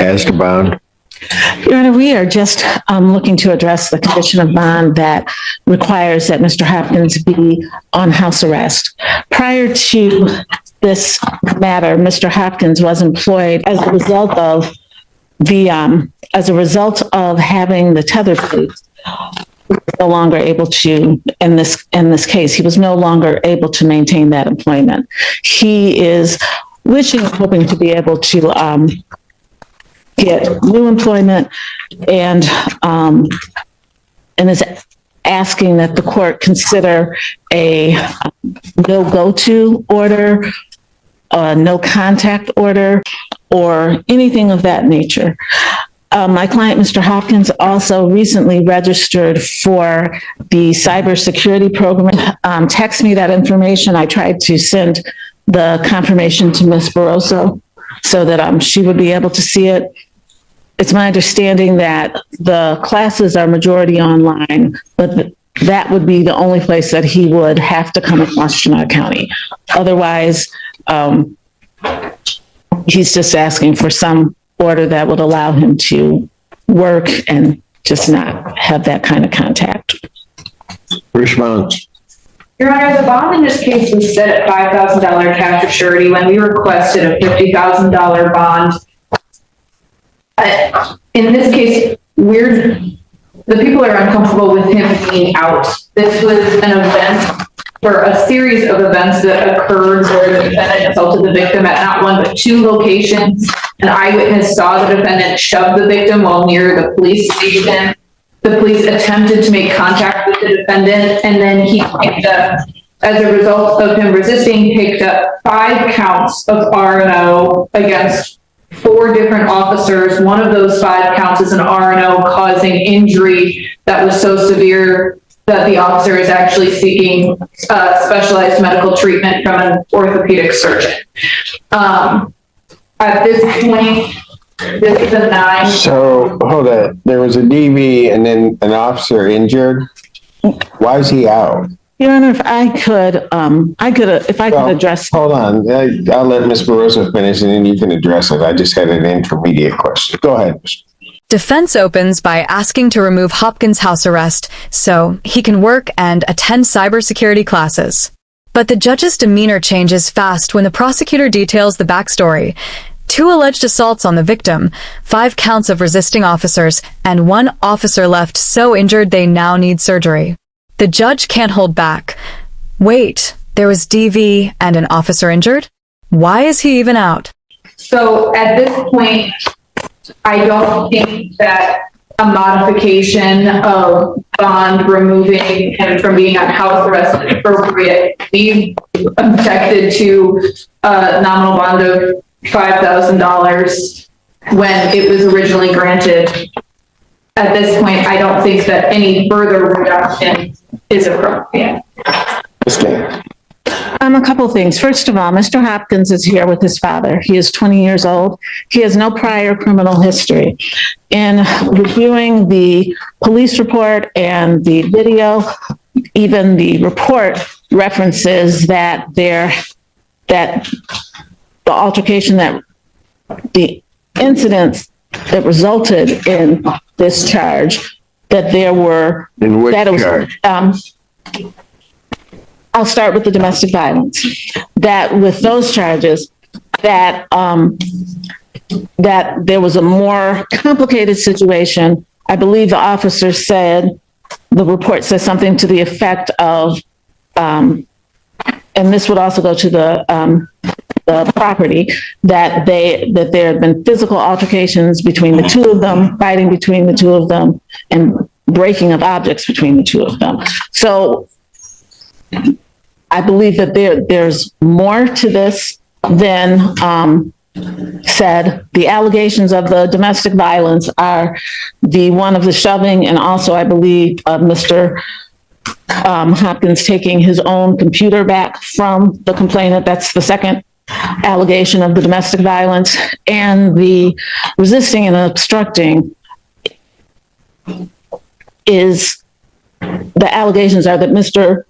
As to bond. Your Honor, we are just looking to address the condition of bond that requires that Mr. Hopkins be on house arrest. Prior to this matter, Mr. Hopkins was employed as a result of having the tether plates. No longer able to, in this case, he was no longer able to maintain that employment. He is wishing, hoping to be able to get new employment and is asking that the court consider a no go-to order, no contact order, or anything of that nature. My client, Mr. Hopkins, also recently registered for the cybersecurity program. Text me that information. I tried to send the confirmation to Ms. Barroso so that she would be able to see it. It's my understanding that the classes are majority online, but that would be the only place that he would have to come across Chenal County. Otherwise, he's just asking for some order that would allow him to work and just not have that kind of contact. Response. Your Honor, the bond in this case was set at $5,000 cash or surety when we requested a $50,000 bond. In this case, the people are uncomfortable with him being out. This was an event for a series of events that occurred where the defendant assaulted the victim at not one but two locations. An eyewitness saw the defendant shove the victim while near the police station. The police attempted to make contact with the defendant, and then he picked up, as a result of him resisting, picked up 5 counts of R&O against 4 different officers. One of those 5 counts is an R&O causing injury that was so severe that the officer is actually seeking specialized medical treatment from an orthopedic surgeon. At this point, this is a 9. So, hold on. There was a DV and then an officer injured. Why is he out? Your Honor, if I could address. Hold on. I'll let Ms. Barroso finish and then you can address it. I just had an intermediate question. Go ahead. Defense opens by asking to remove Hopkins' house arrest so he can work and attend cybersecurity classes. But the judge's demeanor changes fast when the prosecutor details the backstory. 2 alleged assaults on the victim, 5 counts of resisting officers, and 1 officer left so injured they now need surgery. The judge can't hold back. Wait, there was DV and an officer injured? Why is he even out? So at this point, I don't think that a modification of bond removing him from being on house arrest is appropriate. We objected to a nominal bond of $5,000 when it was originally granted. At this point, I don't think that any further reduction is appropriate. A couple things. First of all, Mr. Hopkins is here with his father. He is 20 years old. He has no prior criminal history. In reviewing the police report and the video, even the report references that the altercation, that the incidents that resulted in this charge, that there were... In which charge? I'll start with the domestic violence. That with those charges, that there was a more complicated situation. I believe the officer said, the report says something to the effect of, and this would also go to the property, that there had been physical altercations between the 2 of them, fighting between the 2 of them, and breaking of objects between the 2 of them. So I believe that there's more to this than said. The allegations of the domestic violence are the one of the shoving, and also I believe Mr. Hopkins taking his own computer back from the complainant. That's the second allegation of the domestic violence. And the resisting and obstructing is, the allegations are that Mr.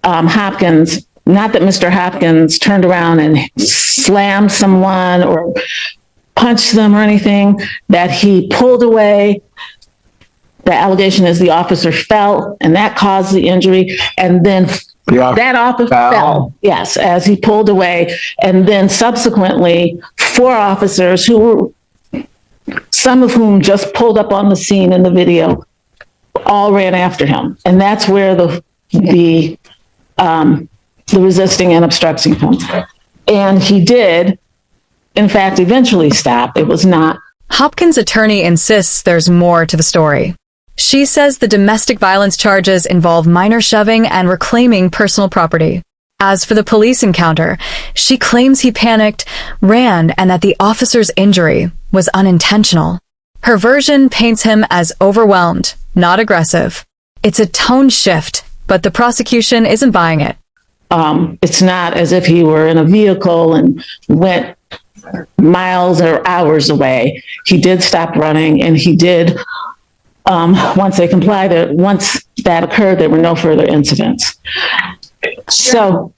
Hopkins, not that Mr. Hopkins turned around and slammed someone or punch them or anything, that he pulled away. The allegation is the officer fell and that caused the injury. And then that officer fell, yes, as he pulled away. And then subsequently, 4 officers who were, some of whom just pulled up on the scene in the video, all ran after him. And that's where the resisting and obstructing comes. And he did, in fact, eventually stop. It was not. Hopkins' attorney insists there's more to the story. She says the domestic violence charges involve minor shoving and reclaiming personal property. As for the police encounter, she claims he panicked, ran, and that the officer's injury was unintentional. Her version paints him as overwhelmed, not aggressive. It's a tone shift, but the prosecution isn't buying it. It's not as if he were in a vehicle and went miles or hours away. He did stop running, and he did, once they complied, once that occurred, there were no further incidents. So,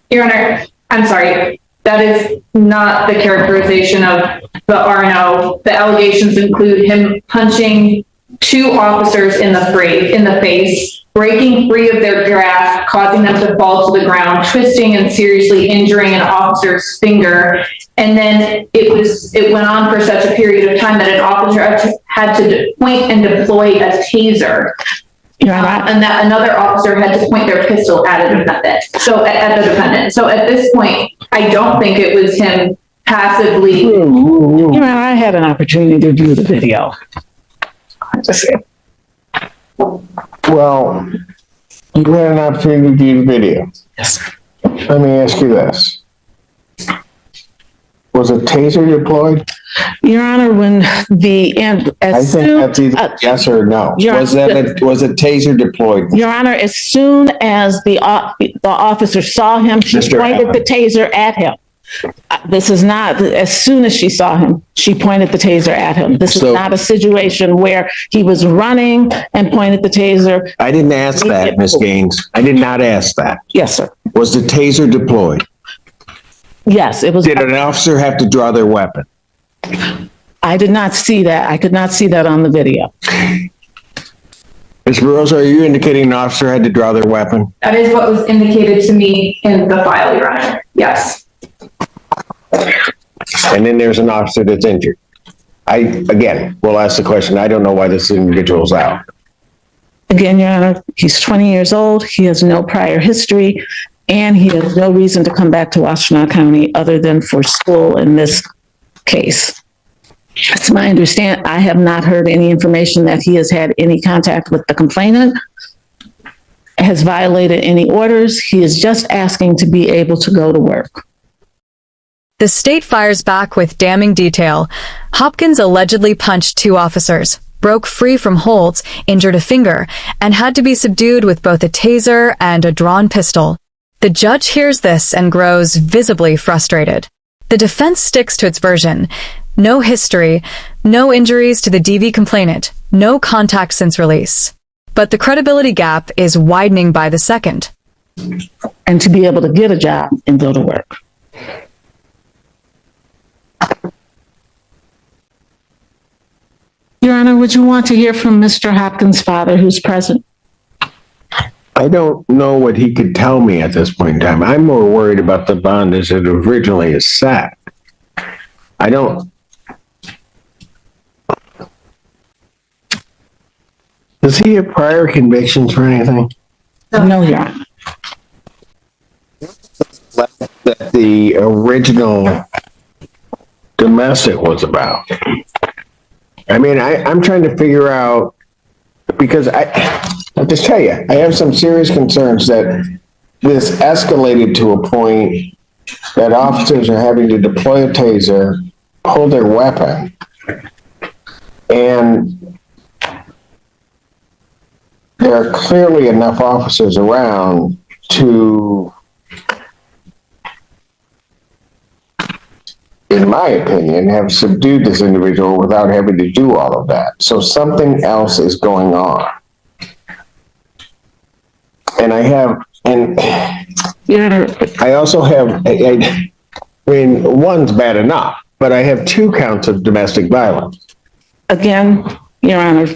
Your Honor, I'm sorry. That is not the characterization of the RNO. The allegations include him punching 2 officers in the face, breaking free of their grasp, causing them to fall to the ground, twisting and seriously injuring an officer's finger. And then it went on for such a period of time that an officer had to point and deploy a taser. And that another officer had to point their pistol at the defendant. So at this point, I don't think it was him passively. I had an opportunity to view the video. Well, you had an opportunity to view the video. Yes. Let me ask you this. Was a taser deployed? Your Honor, when I think that's either yes or no. Was a taser deployed? Your Honor, as soon as the officer saw him, she pointed the taser at him. This is not, as soon as she saw him, she pointed the taser at him. This is not a situation where he was running and pointed the taser. I didn't ask that, Ms. Gaines. I did not ask that. Yes, sir. Was the taser deployed? Yes, it was. Did an officer have to draw their weapon? I did not see that. I could not see that on the video. Ms. Burroughs, are you indicating an officer had to draw their weapon? That is what was indicated to me in the file, Your Honor. Yes. And then there's an officer that's injured. We'll ask the question. I don't know why this individual's out. Again, Your Honor, he's 20 years old. He has no prior history, and he has no reason to come back to Washtenaw County other than for school in this case. It's my understanding. I have not heard any information that he has had any contact with the complainant, has violated any orders. He is just asking to be able to go to work. The state fires back with damning detail. Hopkins allegedly punched 2 officers, broke free from holds, injured a finger, and had to be subdued with both a taser and a drawn pistol. The judge hears this and grows visibly frustrated. The defense sticks to its version. No history, no injuries to the DV complainant, no contact since release. But the credibility gap is widening by the second. And to be able to get a job and go to work. Your Honor, would you want to hear from Mr. Hopkins' father, who's present? I don't know what he could tell me at this point in time. I'm more worried about the bond as it originally is set. I don't. Does he have prior convictions for anything? No, Your Honor. That the original domestic was about. I mean, I'm trying to figure out, because I'll just tell you, I have some serious concerns that this escalated to a point that officers are having to deploy a taser, pull their weapon, and there are clearly enough officers around to, in my opinion, have subdued this individual without having to do all of that. So something else is going on. And I also have, I mean, one's bad enough, but I have 2 counts of domestic violence. Again, Your Honor,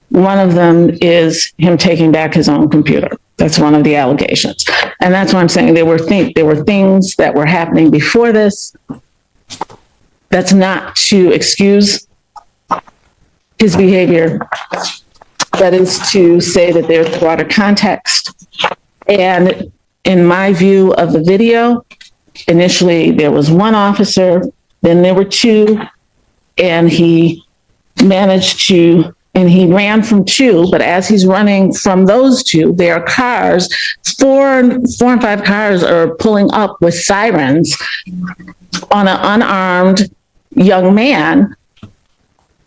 one of them is him taking back his own computer. That's one of the allegations. And that's why I'm saying there were things that were happening before this. That's not to excuse his behavior. That is to say that there's broader context. And in my view of the video, initially there was 1 officer, then there were 2, and he ran from 2, but as he's running from those 2, there are cars, 4 and 5 cars are pulling up with sirens on an unarmed young man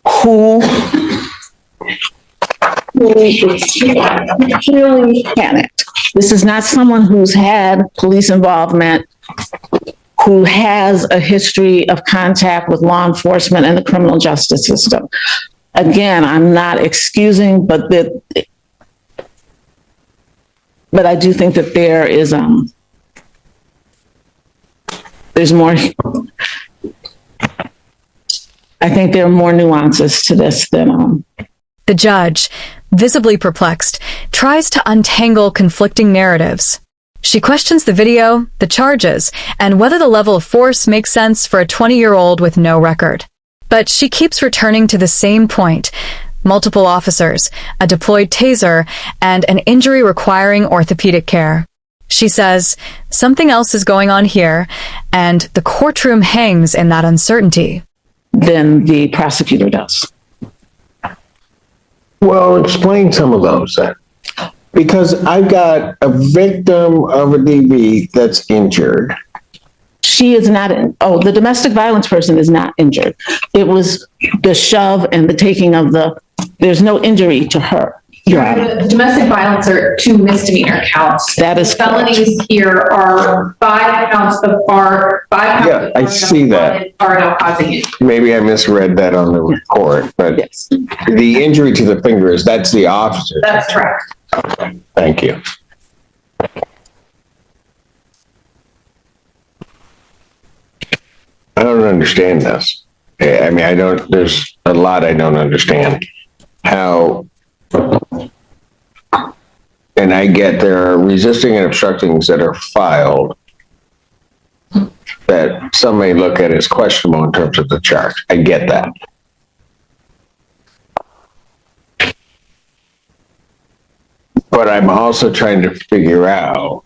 who really panicked. This is not someone who's had police involvement, who has a history of contact with law enforcement and the criminal justice system. Again, I'm not excusing, but I do think that there is there's more. I think there are more nuances to this than The judge, visibly perplexed, tries to untangle conflicting narratives. She questions the video, the charges, and whether the level of force makes sense for a 20-year-old with no record. But she keeps returning to the same point: multiple officers, a deployed taser, and an injury requiring orthopedic care. She says something else is going on here, and the courtroom hangs in that uncertainty. than the prosecutor does. Well, explain some of those then. Because I've got a victim of a DV that's injured. She is not, the domestic violence person is not injured. It was the shove and the taking of there's no injury to her. The domestic violence are 2 misdemeanor counts. That is felonies here are 5 counts of bar, 5 counts. Yeah, I see that. Are no causing injury. Maybe I misread that on the report, but Yes. the injury to the fingers, that's the officer. That's correct. Okay, thank you. I don't understand this. I mean, there's a lot I don't understand. How, and I get there are resisting and obstructings that are filed that some may look at as questionable in terms of the charge. I get that. But I'm also trying to figure out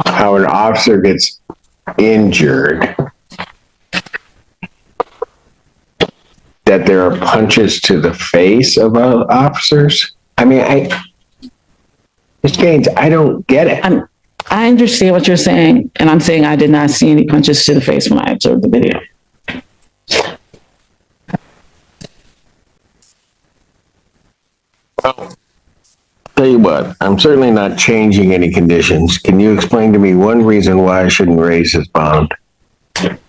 how an officer gets injured, that there are punches to the face of officers. I mean, Ms. Gaines, I don't get it. I understand what you're saying, and I'm saying I did not see any punches to the face when I observed the video. Well, tell you what, I'm certainly not changing any conditions. Can you explain to me one reason why I shouldn't raise his bond?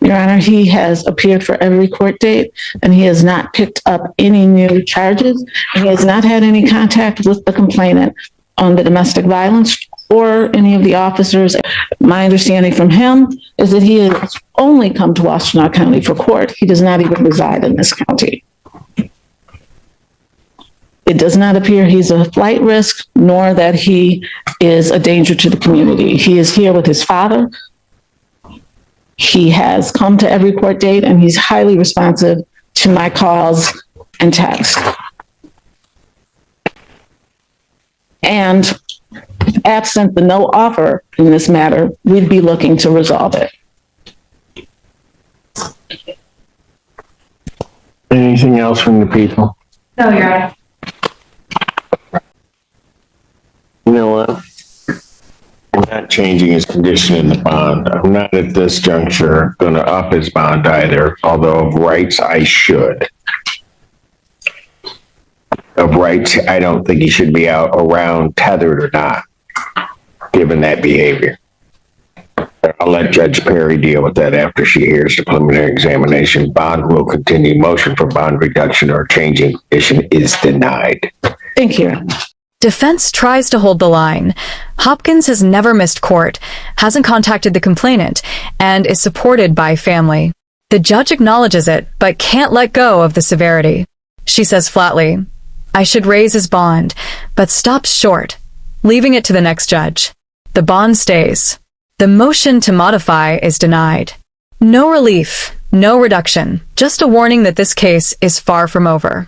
Your Honor, he has appeared for every court date, and he has not picked up any new charges. He has not had any contact with the complainant on the domestic violence or any of the officers. My understanding from him is that he has only come to Washtenaw County for court. He does not even reside in this county. It does not appear he's a flight risk, nor that he is a danger to the community. He is here with his father. He has come to every court date, and he's highly responsive to my calls and texts. And absent the no offer in this matter, we'd be looking to resolve it. Anything else from the people? No, Your Honor. You know what? I'm not changing his condition in the bond. I'm not at this juncture going to up his bond either, although of rights I should. Of rights, I don't think he should be out around tethered or not, given that behavior. I'll let Judge Perry deal with that after she hears the preliminary examination. Bond will continue. Motion for bond reduction or changing condition is denied. Thank you. Defense tries to hold the line. Hopkins has never missed court, hasn't contacted the complainant, and is supported by family. The judge acknowledges it, but can't let go of the severity. She says flatly, "I should raise his bond," but stops short, leaving it to the next judge. The bond stays. The motion to modify is denied. No relief, no reduction, just a warning that this case is far from over.